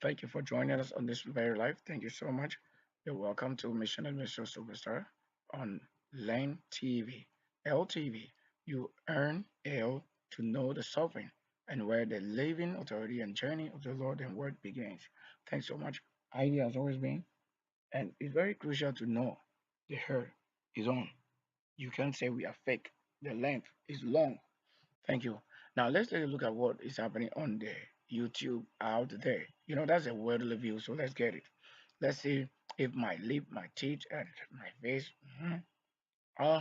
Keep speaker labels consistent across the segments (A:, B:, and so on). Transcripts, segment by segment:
A: Thank you for joining us on this very live. Thank you so much. You're welcome to Mission and Mr. Sylvester on Lane TV. LTV, you earn L to know the sovereign and where the living authority and journey of the Lord and word begins. Thanks so much. ID has always been, and it's very crucial to know the hair is on. You can't say we are fake. The length is long. Thank you. Now let's take a look at what is happening on the YouTube out there. That's a worldly view, so let's get it. Let's see if my lip, my teeth, and my face. Uh,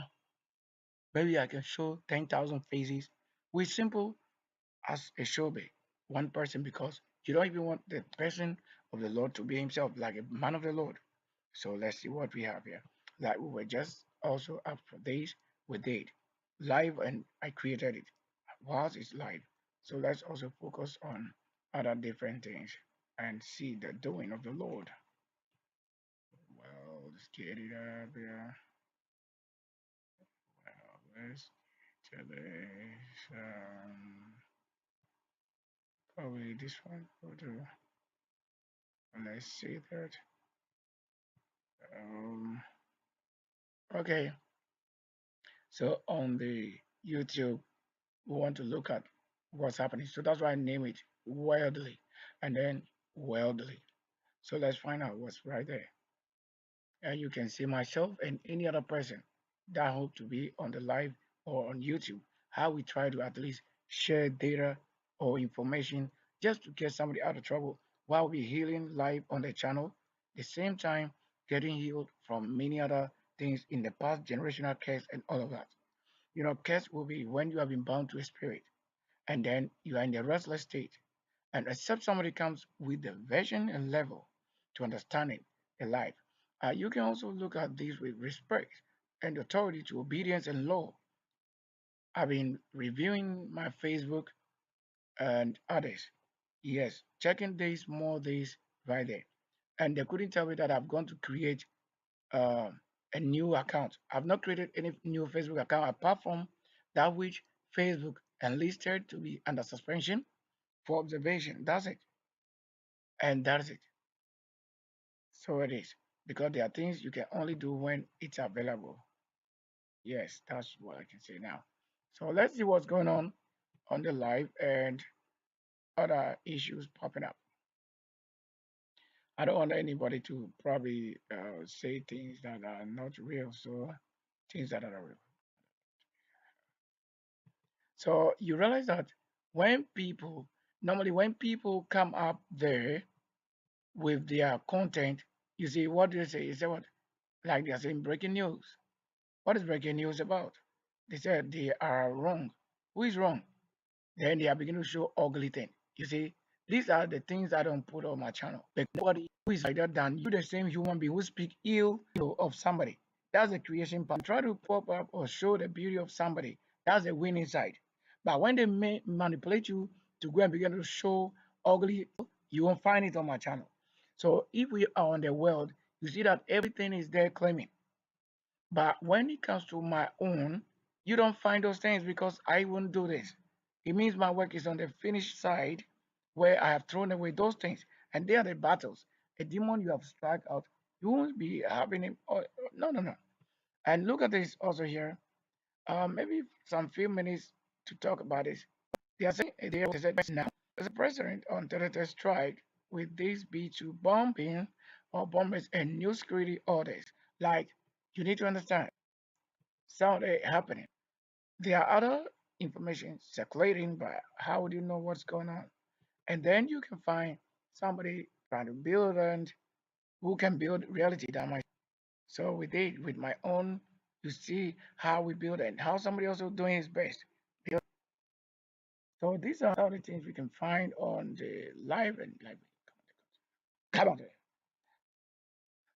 A: Maybe I can show 10,000 faces with simple as a showbay. One person because you don't even want the person of the Lord to be himself, like a man of the Lord. So let's see what we have here. Like we were just also up for this, we did live and I created it. Was is live. So let's also focus on other different things and see the doing of the Lord. Well, let's get it up here. Well, let's get this. Probably this one. Let's see that. Um, okay. So on the YouTube, we want to look at what's happening. So that's why I name it wildly and then worldly. So let's find out what's right there. And you can see myself and any other person that hope to be on the live or on YouTube, how we try to at least share data or information just to get somebody out of trouble while we're healing live on the channel, the same time getting healed from many other things in the past generational curse and all of that. Curse will be when you have been bound to a spirit and then you are in the restless state. And except somebody comes with the vision and level to understanding the life, you can also look at this with respect and authority to obedience and law. I've been reviewing my Facebook and others. Yes, checking this more this right there. And they couldn't tell me that I've gone to create uh, a new account. I've not created any new Facebook account apart from that which Facebook enlisted to be under suspension for observation. That's it. And that's it. So it is. Because there are things you can only do when it's available. Yes, that's what I can say now. So let's see what's going on the live and other issues popping up. I don't want anybody to probably say things that are not real. So things that are real. So you realize that when people normally when people come up there with their content, you see what do they say? Is that what like they're saying breaking news? What is breaking news about? They said they are wrong. Who is wrong? Then they are beginning to show ugly things. You see, these are the things I don't put on my channel. But nobody who is like that than you, the same human being who speak ill of somebody. That's the creation part. Try to pop up or show the beauty of somebody. That's the winning side. But when they manipulate you to go and begin to show ugly, you won't find it on my channel. So if we are on the world, you see that everything is there claiming. But when it comes to my own, you don't find those things because I won't do this. It means my work is on the finished side where I have thrown away those things. And they are the battles. A demon you have struck out, you won't be having him. Oh, no, no, no. And look at this also here. Maybe some few minutes to talk about this. They are saying they said now as a president on territorial strike with this B2 bombing or bombers and new security orders. Like you need to understand something happening. There are other information circulating, but how would you know what's going on? And then you can find somebody trying to build and who can build reality that much. So we did with my own to see how we build and how somebody also doing his best. So these are all the things we can find on the live and live. Come on.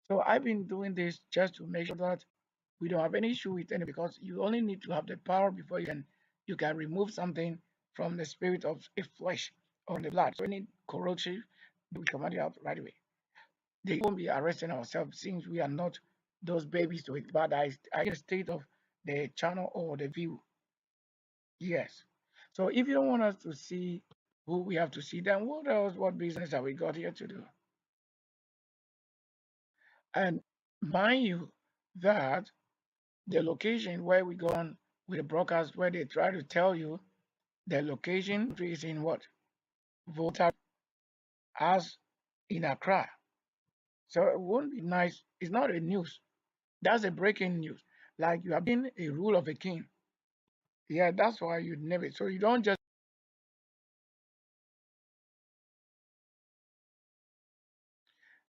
A: So I've been doing this just to make sure that we don't have any issue with any because you only need to have the power before you can remove something from the spirit of a flesh or the blood. So any corrosive, we command it out right away. They won't be arresting ourselves since we are not those babies to it. But I in the state of the channel or the view. Yes. So if you don't want us to see who we have to see. Then what else? What business have we got here to do? And mind you, that the location where we go on with the broadcast, where they try to tell you the location is in what? Volta as in Accra. So it won't be nice. It's not a news. That's a breaking news. Like you have been a rule of a king. Yeah, that's why you never. So you don't just.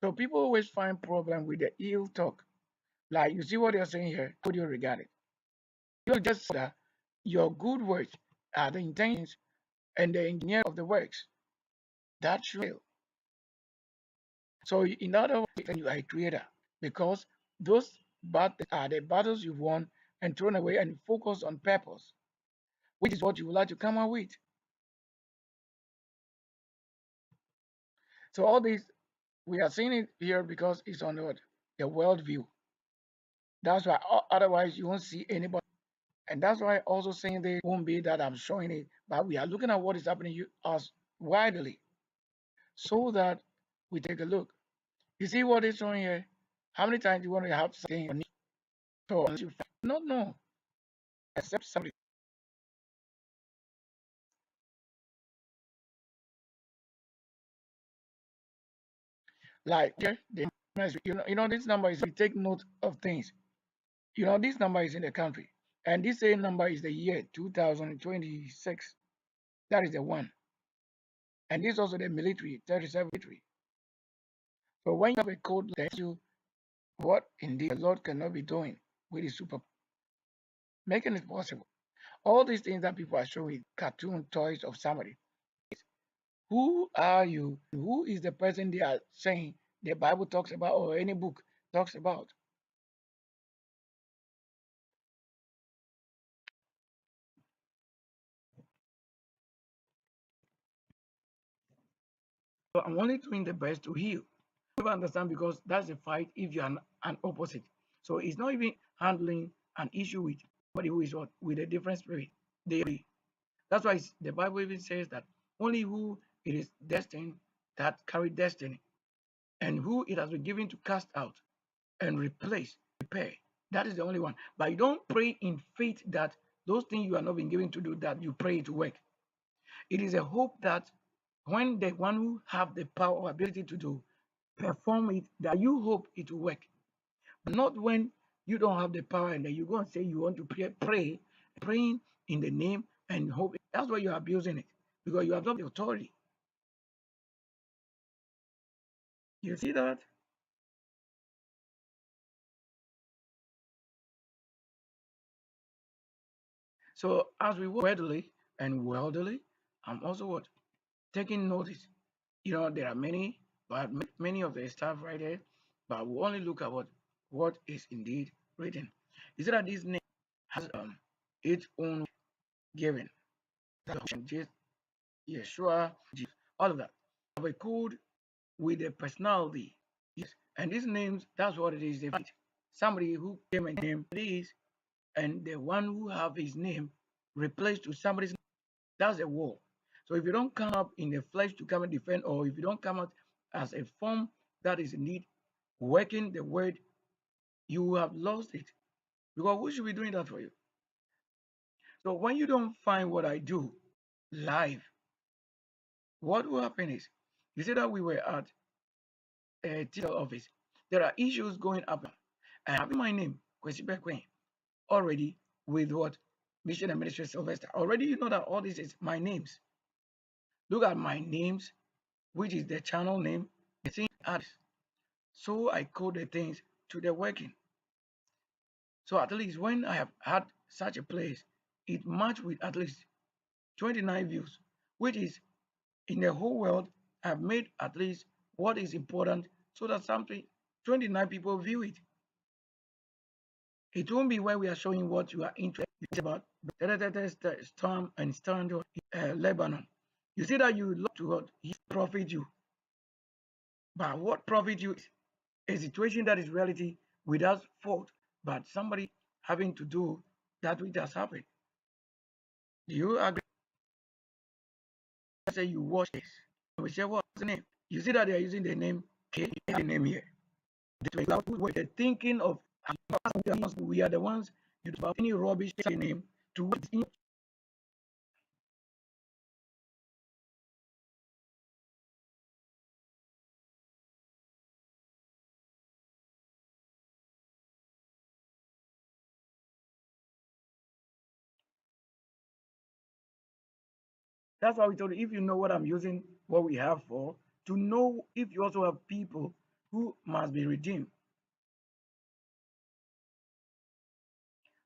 A: So people always find problem with the ill talk. Like you see what they're saying here. How do you regard it? You just say that your good words are the intentions and the engineer of the works. That's real. So in other words, you are a creator because those battles are the battles you won and thrown away and focus on purpose, which is what you would like to come out with. So all this we are seeing it here because it's on the world view. That's why otherwise you won't see anybody. And that's why also saying they won't be that I'm showing it, but we are looking at what is happening to us widely so that we take a look. You see what it's showing here? How many times do you want to have something? So you not know, except somebody like here, you know this number is we take note of things. You know this number is in the country, and this same number is the year 2026. That is the one, and this is also the military 37 military. So when you have a code that tells you what indeed the Lord cannot be doing with his super, making it possible. All these things that people are showing cartoon toys of somebody. Who are you? Who is the person they are saying the Bible talks about or any book talks about? So I'm only doing the best to heal. You understand because that's a fight if you're an opposite. So it's not even handling an issue with somebody who is what with a different spirit. They that's why the Bible even says that only who it is destined that carry destiny, and who it has been given to cast out and replace, repair. That is the only one. But you don't pray in faith that those things you are not being given to do, that you pray to work. It is a hope that when the one who have the power or ability to do perform it, that you hope it will work. But not when you don't have the power and then you go and say you want to pray, praying in the name and hope. That's why you're abusing it because you have not the authority. You see that? So as we work readily and worldly, I'm also what taking notice. There are many, but many of the stuff right there, but we only look at what is indeed written. Is it that this name has its own given? Just Yeshua, Jesus, all of that. Have a code with a personality. Yes. And these names, that's what it is. They find somebody who came and named this, and the one who have his name replaced to somebody's name. That's a war. So if you don't come up in the flesh to come and defend, or if you don't come out as a form that is indeed working the word, you have lost it. Because who should be doing that for you? So when you don't find what I do live, what will happen is, you see that we were at a teacher office. There are issues going up. I have my name, Kwasi Bekoe, already with what? Mission Administrator Sylvester. Already you know that all this is my names. Look at my names, which is the channel name, the thing ads. So I code the things to the working. So at least when I have had such a place, it matched with at least 29 views, which is in the whole world, I've made at least what is important so that something 29 people view it. It won't be when we are showing what you are interested about, storm and stand Lebanon. You see that you love to what he profit you, but what profit you is a situation that is reality without fault, but somebody having to do that which has happened. Do you agree? let's say you watch this. We say, what's the name? You see that they are using the name K, the name here. They're thinking of we are the ones you about any rubbish name to that's why we told you if you know what I'm using, what we have for, to know if you also have people who must be redeemed.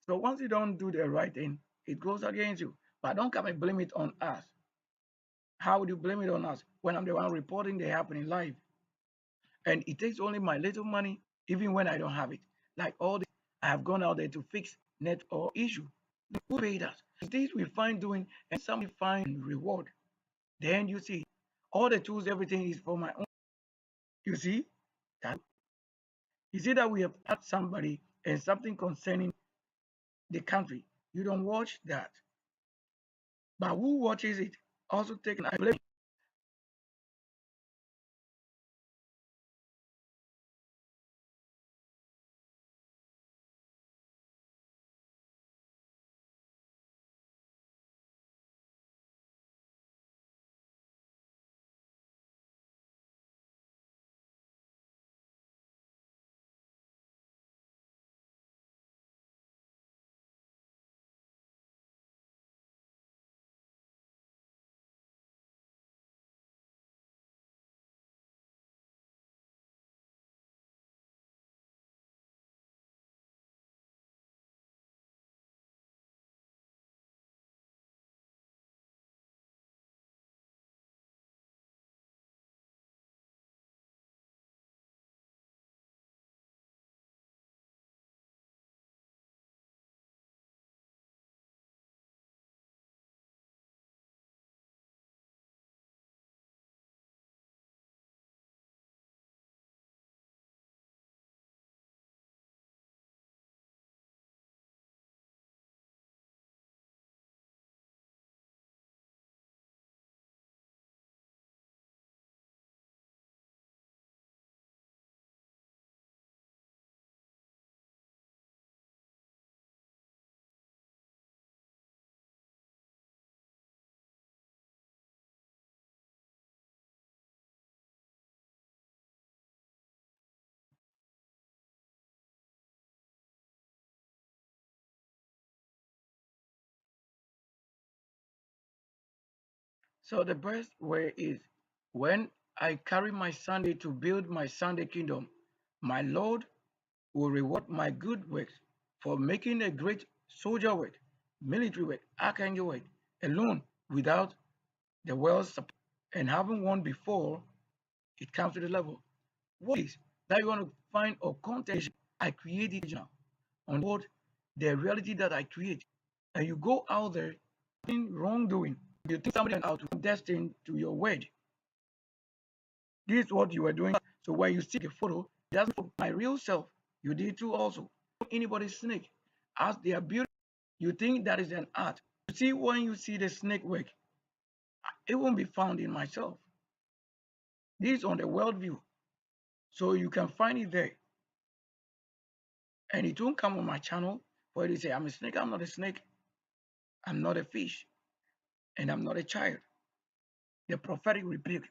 A: So once you don't do the right thing, it goes against you. But don't come and blame it on us. How would you blame it on us when I'm the one reporting the happening live? And it takes only my little money, even when I don't have it. Like all this, I have gone out there to fix net or issue. Who paid us? This we find doing, and some find reward. Then you see, all the tools, everything is for my own. You see that? You see that we have had somebody and something concerning the country. You don't watch that, but who watches it also taking a blame. So the best way is when I carry my Sunday to build my Sunday kingdom, my Lord will reward my good works for making a great soldier work, military work, archangel work, alone without the world's support and having won before it comes to the level. What is that you want to find or content I create it now on what the reality that I create. And you go out there in wrongdoing. You think somebody is out destined to your word. This is what you were doing. So when you see the photo, it doesn't put my real self. You did too also. Anybody's snake. As they are beautiful, you think that is an art. You see, when you see the snake work, it won't be found in myself. This is on the world view. So you can find it there. And it won't come on my channel for you to say, I'm a snake. I'm not a snake. I'm not a fish. And I'm not a child. The prophetic rebuke.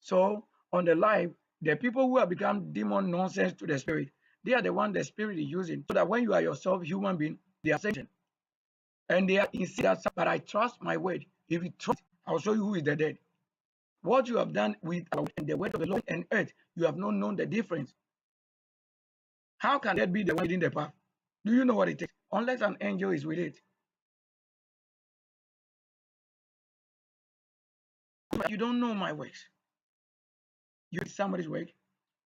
A: So on the live, the people who have become demon nonsense to the spirit, they are the one the spirit is using. So that when you are yourself human being, they are saying, and they are in that. But I trust my word. If you trust, I'll show you who is the dead. What you have done with the word of the Lord and earth, you have not known the difference. How can that be the one leading the path? Do you know what it takes? Unless an angel is with it. You don't know my works. You did somebody's work.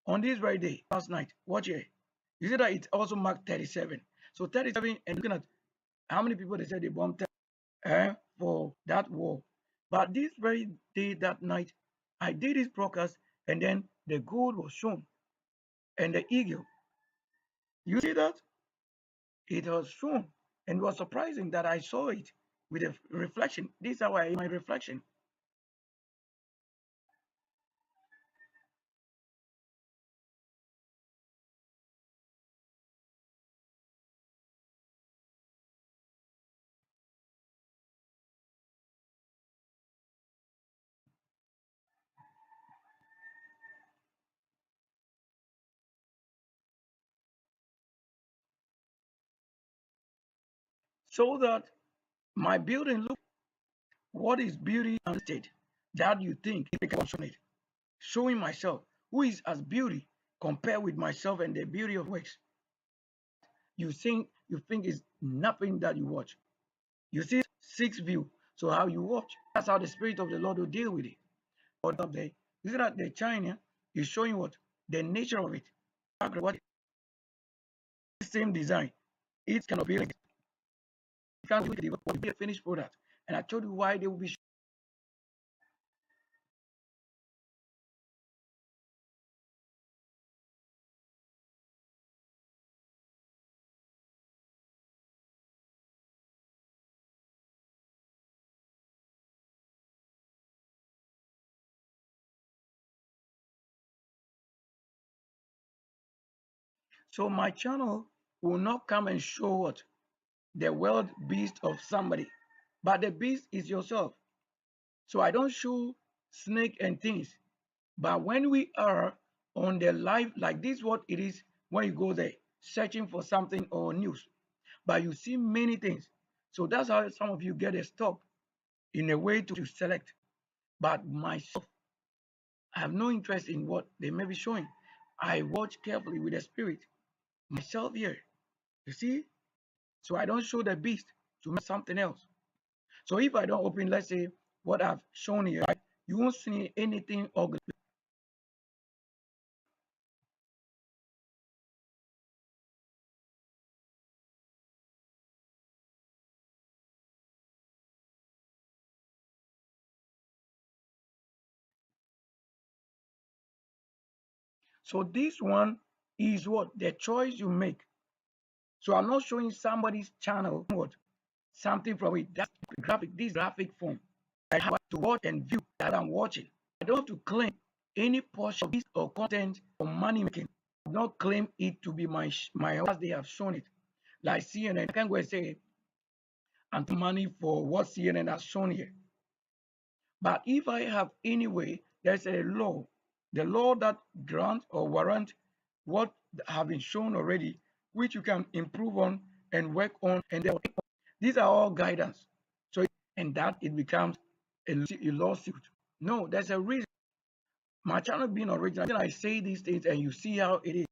A: On this very day, last night, watch here. You see that it also marked 37. So 37, and looking at how many people they said they bombed for that war. But this very day, that night, I did this broadcast, and then the gold was shown, and the eagle. You see that? It was shown, and it was surprising that I saw it with a reflection. This is how I my reflection. So that my building look what is beauty and state that you think it can show it. Showing myself who is as beauty compared with myself and the beauty of works. You think is nothing that you watch. You see six view. So how you watch. That's how the spirit of the Lord will deal with it. But up there, you see that the China is showing what? The nature of it. What same design. It cannot be like it can't be a finished product. And I told you why they will be. So my channel will not come and show what the wild beast of somebody, but the beast is yourself. So I don't show snake and things. But when we are on the live, like this, what it is when you go there searching for something or news, but you see many things. So that's how some of you get a stop in a way to select. But myself, I have no interest in what they may be showing. I watch carefully with the spirit. Myself here, you see? So I don't show the beast to make something else. So if I don't open, let's say, what I've shown here, right, you won't see anything ugly. So this one is what? The choice you make. So I'm not showing somebody's channel what? Something from it. That's graphic, this graphic form. I have to watch and view that I'm watching. I don't have to claim any portion of this or content for money making. I don't claim it to be my as they have shown it. Like CNN, I can go and say I'm money for what CNN has shown here. But if I have any way, there's a law, the law that grant or warrant what have been shown already, which you can improve on and work on, and these are all guidance. So and that it becomes a lawsuit. No, there's a reason. My channel being original, I say these things, and you see how it is.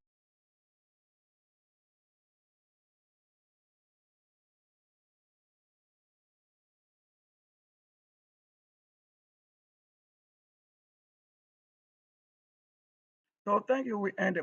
A: So thank you. We end